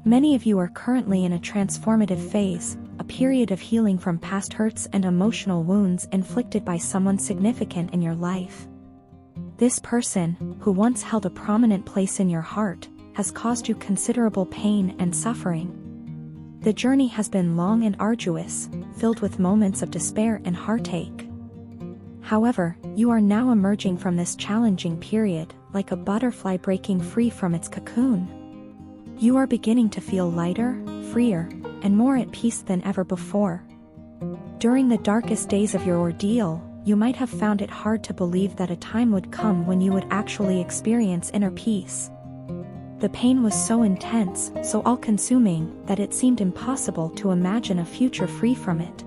Many of you are currently in a transformative phase, a period of healing from past hurts and emotional wounds inflicted by someone significant in your life. This person, who once held a prominent place in your heart, has caused you considerable pain and suffering. The journey has been long and arduous, filled with moments of despair and heartache. However, you are now emerging from this challenging period, like a butterfly breaking free from its cocoon. You are beginning to feel lighter, freer, and more at peace than ever before. During the darkest days of your ordeal, you might have found it hard to believe that a time would come when you would actually experience inner peace. The pain was so intense, so all-consuming, that it seemed impossible to imagine a future free from it.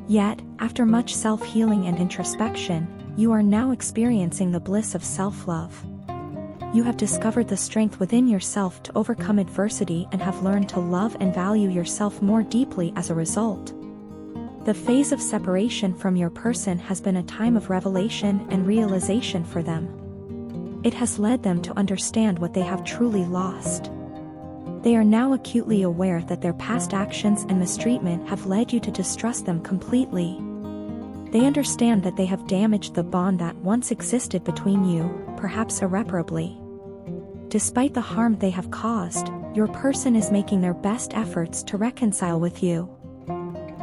Yet, after much self-healing and introspection, you are now experiencing the bliss of self-love. You have discovered the strength within yourself to overcome adversity and have learned to love and value yourself more deeply as a result. The phase of separation from your person has been a time of revelation and realization for them. It has led them to understand what they have truly lost. They are now acutely aware that their past actions and mistreatment have led you to distrust them completely. They understand that they have damaged the bond that once existed between you, perhaps irreparably. Despite the harm they have caused, your person is making their best efforts to reconcile with you.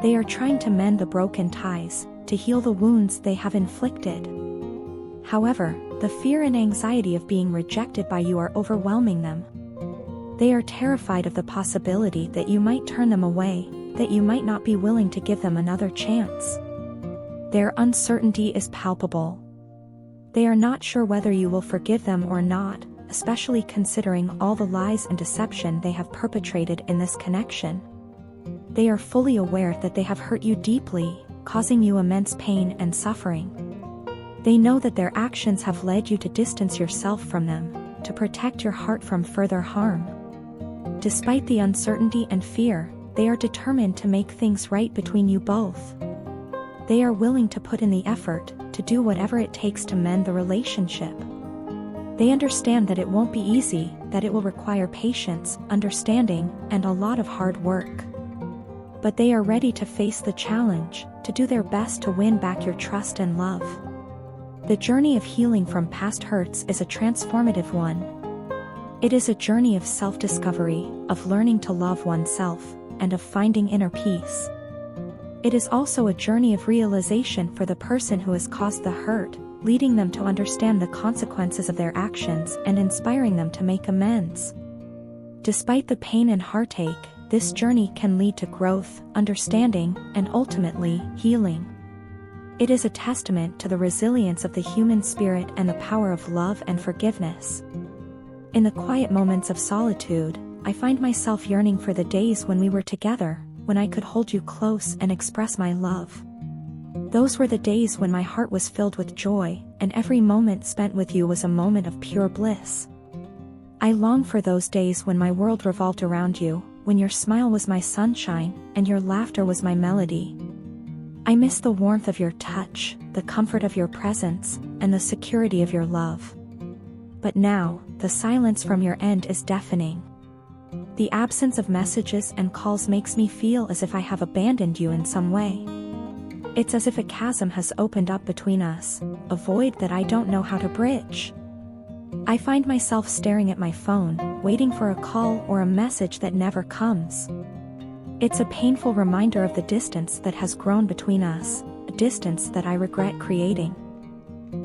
They are trying to mend the broken ties, to heal the wounds they have inflicted. However, the fear and anxiety of being rejected by you are overwhelming them. They are terrified of the possibility that you might turn them away, that you might not be willing to give them another chance. Their uncertainty is palpable. They are not sure whether you will forgive them or not, especially considering all the lies and deception they have perpetrated in this connection. They are fully aware that they have hurt you deeply, causing you immense pain and suffering. They know that their actions have led you to distance yourself from them, to protect your heart from further harm. Despite the uncertainty and fear, they are determined to make things right between you both. They are willing to put in the effort, to do whatever it takes to mend the relationship. They understand that it won't be easy, that it will require patience, understanding, and a lot of hard work. But they are ready to face the challenge, to do their best to win back your trust and love. The journey of healing from past hurts is a transformative one. It is a journey of self-discovery, of learning to love oneself, and of finding inner peace. It is also a journey of realization for the person who has caused the hurt, leading them to understand the consequences of their actions and inspiring them to make amends. Despite the pain and heartache, this journey can lead to growth, understanding, and ultimately, healing. It is a testament to the resilience of the human spirit and the power of love and forgiveness. In the quiet moments of solitude, I find myself yearning for the days when we were together, when I could hold you close and express my love. Those were the days when my heart was filled with joy, and every moment spent with you was a moment of pure bliss. I long for those days when my world revolved around you, when your smile was my sunshine, and your laughter was my melody. I miss the warmth of your touch, the comfort of your presence, and the security of your love. But now, the silence from your end is deafening. The absence of messages and calls makes me feel as if I have abandoned you in some way. It's as if a chasm has opened up between us, a void that I don't know how to bridge. I find myself staring at my phone, waiting for a call or a message that never comes. It's a painful reminder of the distance that has grown between us, a distance that I regret creating.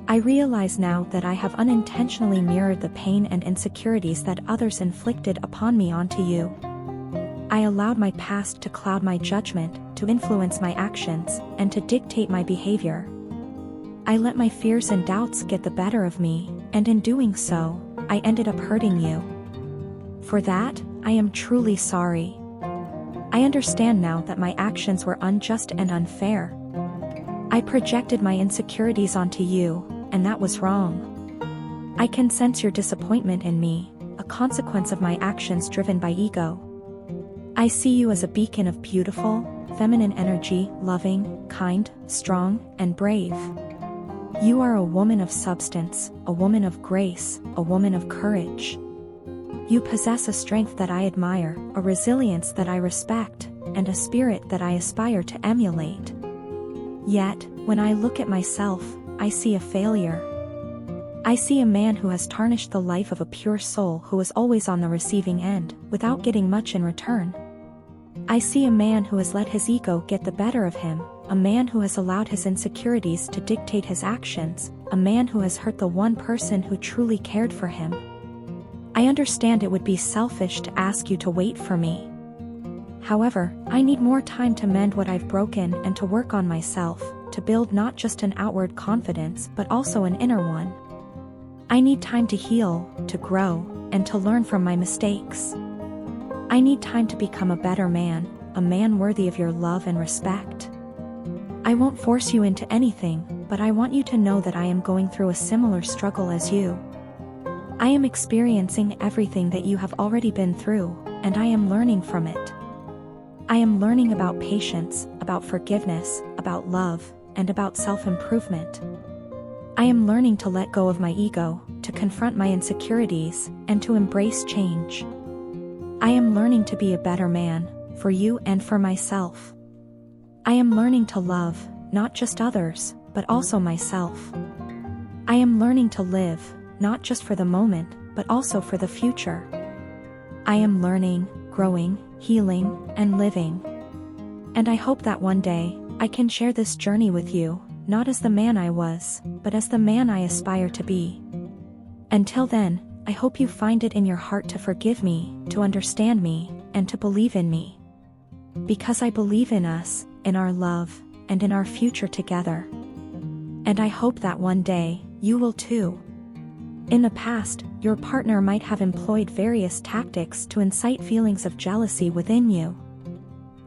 I realize now that I have unintentionally mirrored the pain and insecurities that others inflicted upon me onto you. I allowed my past to cloud my judgment, to influence my actions, and to dictate my behavior. I let my fears and doubts get the better of me, and in doing so, I ended up hurting you. For that, I am truly sorry. I understand now that my actions were unjust and unfair. I projected my insecurities onto you, and that was wrong. I can sense your disappointment in me, a consequence of my actions driven by ego. I see you as a beacon of beautiful, feminine energy, loving, kind, strong, and brave. You are a woman of substance, a woman of grace, a woman of courage. You possess a strength that I admire, a resilience that I respect, and a spirit that I aspire to emulate. Yet, when I look at myself, I see a failure. I see a man who has tarnished the life of a pure soul who was always on the receiving end, without getting much in return. I see a man who has let his ego get the better of him, a man who has allowed his insecurities to dictate his actions, a man who has hurt the one person who truly cared for him. I understand it would be selfish to ask you to wait for me. However, I need more time to mend what I've broken and to work on myself, to build not just an outward confidence but also an inner one. I need time to heal, to grow, and to learn from my mistakes. I need time to become a better man, a man worthy of your love and respect. I won't force you into anything, but I want you to know that I am going through a similar struggle as you. I am experiencing everything that you have already been through, and I am learning from it. I am learning about patience, about forgiveness, about love, and about self-improvement. I am learning to let go of my ego, to confront my insecurities, and to embrace change. I am learning to be a better man, for you and for myself. I am learning to love, not just others, but also myself. I am learning to live, not just for the moment, but also for the future. I am learning, growing, healing, and living. And I hope that one day, I can share this journey with you, not as the man I was, but as the man I aspire to be. Until then, I hope you find it in your heart to forgive me, to understand me, and to believe in me. Because I believe in us, in our love, and in our future together. And I hope that one day, you will too. In the past, your partner might have employed various tactics to incite feelings of jealousy within you.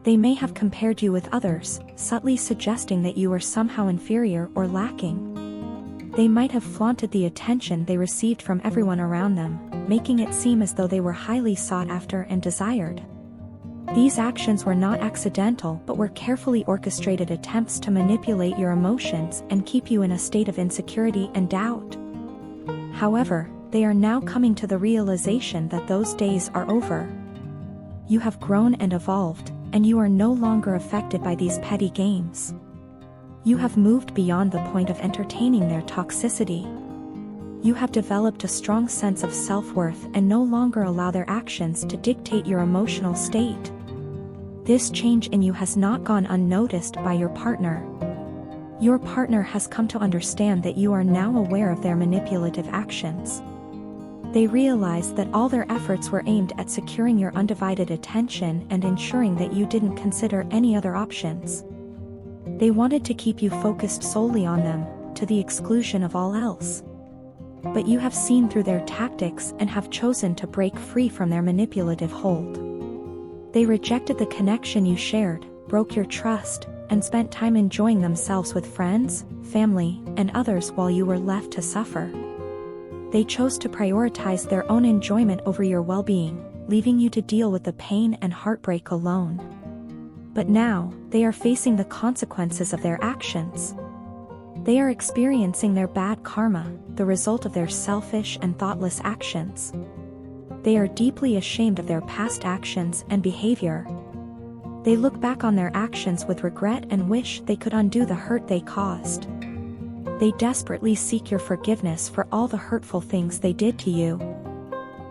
They may have compared you with others, subtly suggesting that you were somehow inferior or lacking. They might have flaunted the attention they received from everyone around them, making it seem as though they were highly sought after and desired. These actions were not accidental but were carefully orchestrated attempts to manipulate your emotions and keep you in a state of insecurity and doubt. However, they are now coming to the realization that those days are over. You have grown and evolved, and you are no longer affected by these petty games. You have moved beyond the point of entertaining their toxicity. You have developed a strong sense of self-worth and no longer allow their actions to dictate your emotional state. This change in you has not gone unnoticed by your partner. Your partner has come to understand that you are now aware of their manipulative actions. They realize that all their efforts were aimed at securing your undivided attention and ensuring that you didn't consider any other options. They wanted to keep you focused solely on them, to the exclusion of all else. But you have seen through their tactics and have chosen to break free from their manipulative hold. They rejected the connection you shared, broke your trust, and spent time enjoying themselves with friends, family, and others while you were left to suffer. They chose to prioritize their own enjoyment over your well-being, leaving you to deal with the pain and heartbreak alone. But now, they are facing the consequences of their actions. They are experiencing their bad karma, the result of their selfish and thoughtless actions. They are deeply ashamed of their past actions and behavior. They look back on their actions with regret and wish they could undo the hurt they caused. They desperately seek your forgiveness for all the hurtful things they did to you.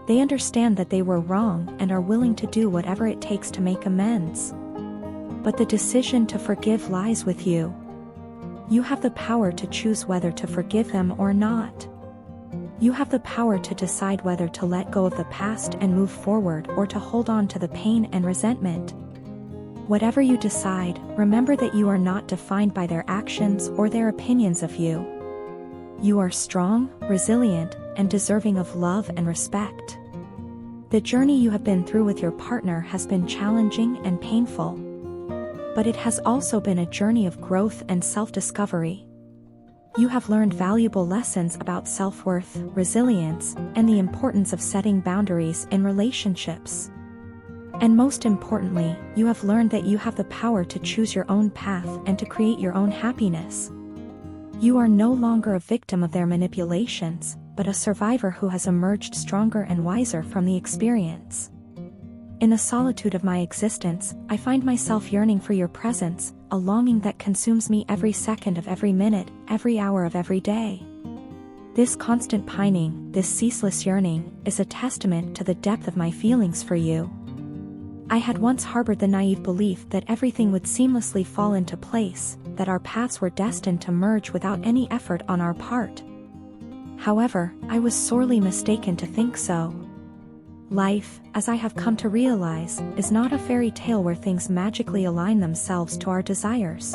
They understand that they were wrong and are willing to do whatever it takes to make amends. But the decision to forgive lies with you. You have the power to choose whether to forgive them or not. You have the power to decide whether to let go of the past and move forward or to hold on to the pain and resentment. Whatever you decide, remember that you are not defined by their actions or their opinions of you. You are strong, resilient, and deserving of love and respect. The journey you have been through with your partner has been challenging and painful. But it has also been a journey of growth and self-discovery. You have learned valuable lessons about self-worth, resilience, and the importance of setting boundaries in relationships. And most importantly, you have learned that you have the power to choose your own path and to create your own happiness. You are no longer a victim of their manipulations, but a survivor who has emerged stronger and wiser from the experience. In the solitude of my existence, I find myself yearning for your presence, a longing that consumes me every second of every minute, every hour of every day. This constant pining, this ceaseless yearning, is a testament to the depth of my feelings for you. I had once harbored the naive belief that everything would seamlessly fall into place, that our paths were destined to merge without any effort on our part. However, I was sorely mistaken to think so. Life, as I have come to realize, is not a fairy tale where things magically align themselves to our desires.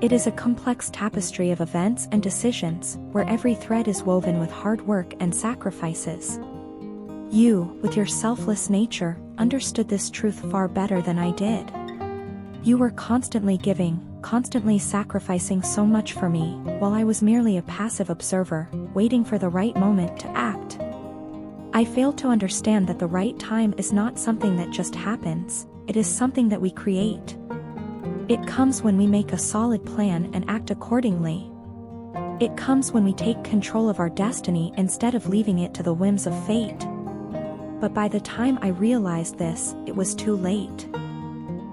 It is a complex tapestry of events and decisions, where every thread is woven with hard work and sacrifices. You, with your selfless nature, understood this truth far better than I did. You were constantly giving, constantly sacrificing so much for me, while I was merely a passive observer, waiting for the right moment to act. I failed to understand that the right time is not something that just happens, it is something that we create. It comes when we make a solid plan and act accordingly. It comes when we take control of our destiny instead of leaving it to the whims of fate. But by the time I realized this, it was too late.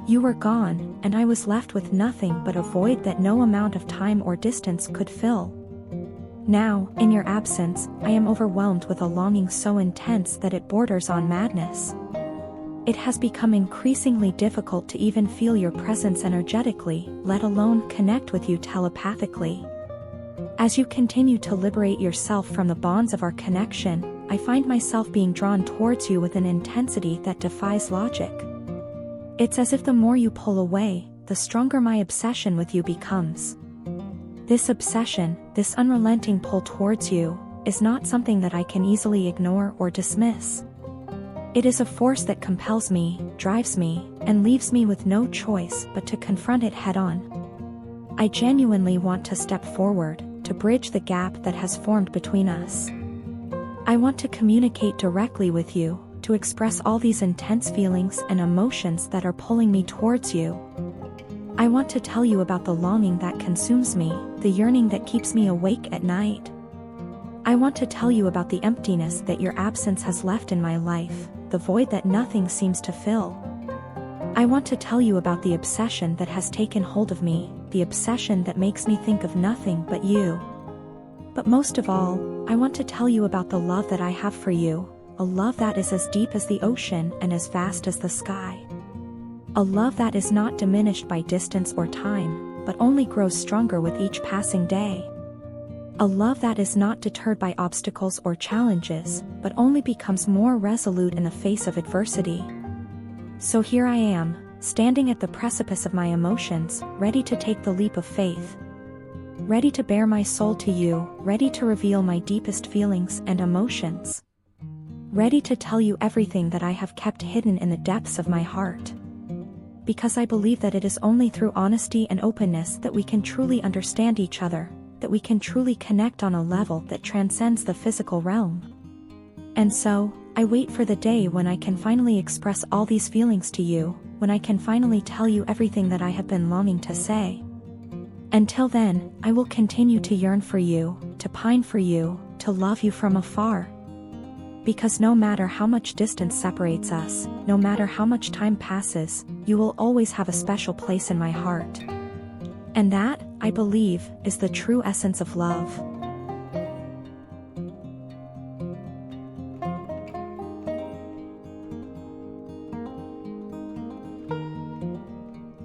You were gone, and I was left with nothing but a void that no amount of time or distance could fill. Now, in your absence, I am overwhelmed with a longing so intense that it borders on madness. It has become increasingly difficult to even feel your presence energetically, let alone connect with you telepathically. As you continue to liberate yourself from the bonds of our connection, I find myself being drawn towards you with an intensity that defies logic. It's as if the more you pull away, the stronger my obsession with you becomes. This obsession, this unrelenting pull towards you, is not something that I can easily ignore or dismiss. It is a force that compels me, drives me, and leaves me with no choice but to confront it head-on. I genuinely want to step forward, to bridge the gap that has formed between us. I want to communicate directly with you, to express all these intense feelings and emotions that are pulling me towards you. I want to tell you about the longing that consumes me, the yearning that keeps me awake at night. I want to tell you about the emptiness that your absence has left in my life, the void that nothing seems to fill. I want to tell you about the obsession that has taken hold of me, the obsession that makes me think of nothing but you. But most of all, I want to tell you about the love that I have for you, a love that is as deep as the ocean and as vast as the sky. A love that is not diminished by distance or time, but only grows stronger with each passing day. A love that is not deterred by obstacles or challenges, but only becomes more resolute in the face of adversity. So here I am, standing at the precipice of my emotions, ready to take the leap of faith. Ready to bare my soul to you, ready to reveal my deepest feelings and emotions. Ready to tell you everything that I have kept hidden in the depths of my heart. Because I believe that it is only through honesty and openness that we can truly understand each other, that we can truly connect on a level that transcends the physical realm. And so, I wait for the day when I can finally express all these feelings to you, when I can finally tell you everything that I have been longing to say. Until then, I will continue to yearn for you, to pine for you, to love you from afar. Because no matter how much distance separates us, no matter how much time passes, you will always have a special place in my heart. And that, I believe, is the true essence of love.